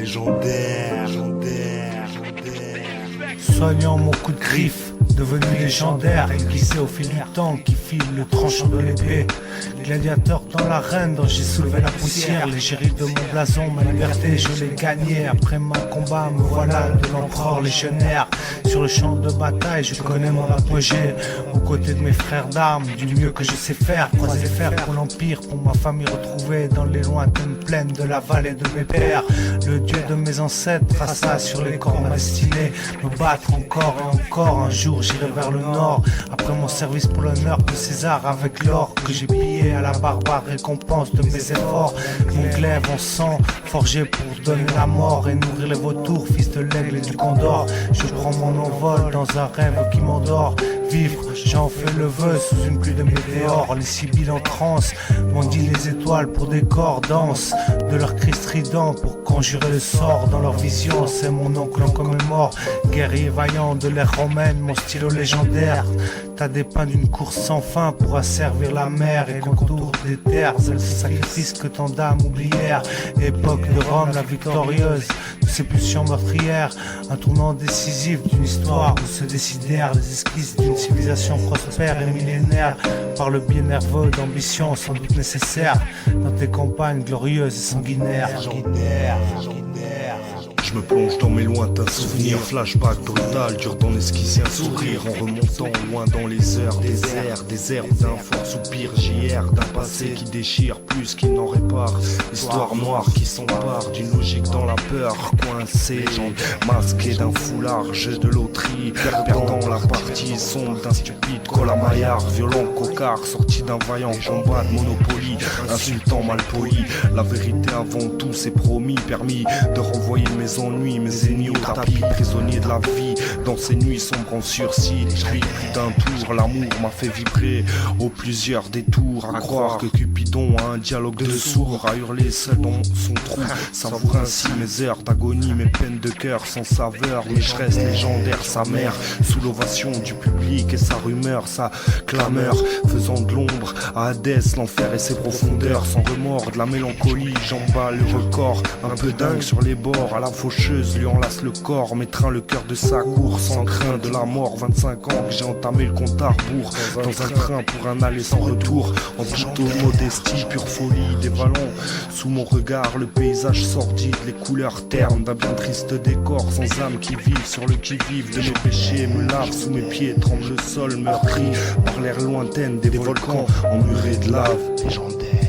légendaire. Soignant mon coup de griffe, devenu légendaire, aiguisé au fil du temps qui file le tranchant de l'épée. Gladiateur dans l'arène dont j'ai soulevé la poussière, l'égérie de mon blason, ma liberté je l'ai gagnée. Après mon combat me voilà de l'empereur légionnaire. Sur le champ de bataille je connais mon apogée, aux côtés de mes frères d'armes, du mieux que je sais faire. Croiser les fers pour l'empire, pour ma famille retrouvée dans les lointaines plaines de la vallée de mes pères. Le dieu de mes ancêtres traça sur les corps ma destinée, me battre encore et encore. Un jour j'irai vers le nord, après mon service pour l'honneur de César, avec l'or que j'ai pillé à la barbare récompense de mes efforts. Mon glaive en sang, forgé pour donner la mort et nourrir les vautours, fils de l'aigle et du condor. Je prends mon envol dans un rêve qui m'endort. Vivre, j'en fais le vœu sous une pluie de météores. Les sibylles en transe m'ont dit les étoiles pour des corps dansent de leurs cris stridents pour conjurer le sort. Dans leur vision, c'est mon oncle en commémore. Guerrier vaillant de l'ère romaine, mon stylo légendaire. T'as dépeint d'une course sans fin pour asservir la mer et contour des terres. C'est le sacrifice que tant d'âmes oublièrent. Époque de Rome, la victorieuse de ces pulsions meurtrières. Un tournant décisif d'une histoire où se décidèrent les esquisses d'une civilisation prospère et millénaire. Par le biais nerveux d'ambition sans doute nécessaire dans tes campagnes glorieuses et sanguinaires. Je me plonge dans mes lointains souvenirs, flashback brutal, dur d'en esquisser un sourire en remontant loin dans les heures des herbes d'un fort soupir JR, d'un passé qui déchire plus qu'il n'en répare. Histoire noire qui s'empare d'une logique dans la peur, coincé, masqué d'un foulard, jeu de loterie, perdant la partie sombre d'un stupide colamaillard, violent cocard, sorti d'un vaillant combat de Monopoly, insultant mal poli. La vérité avant tout c'est promis, permis de renvoyer mes ennuis, mes ennemis au tapis, prisonnier de la vie. Dans ces nuits sombres en sursis, puis plus d'un tour, l'amour m'a fait vibrer aux plusieurs détours. À croire que Cupidon a un dialogue de sourds, à hurler seul dans son trou, savoure ainsi mes heures d'agonie, mes peines de cœur sans saveur. Mais je reste légendaire, sa mère, sous l'ovation du public et sa rumeur, sa clameur, faisant de l'ombre à Hadès, l'enfer et ses profondeurs. Sans remords, de la mélancolie, j'emballe le record, un peu dingue sur les bords. À la faucheuse lui enlace le corps, m'étreint le cœur de sa cour, sans crainte de la mort. 25 ans que j'ai entamé le compte à rebours, dans un train pour un aller sans retour, en toute modestie, pure folie, dévalant sous mon regard le paysage sordide, les couleurs ternes d'un bien triste décor, sans âme qui vivent sur le qui-vive de mes péchés, me lave sous mes pieds, tremble le sol meurtri par l'air lointaine des volcans emmurés de lave légendaire.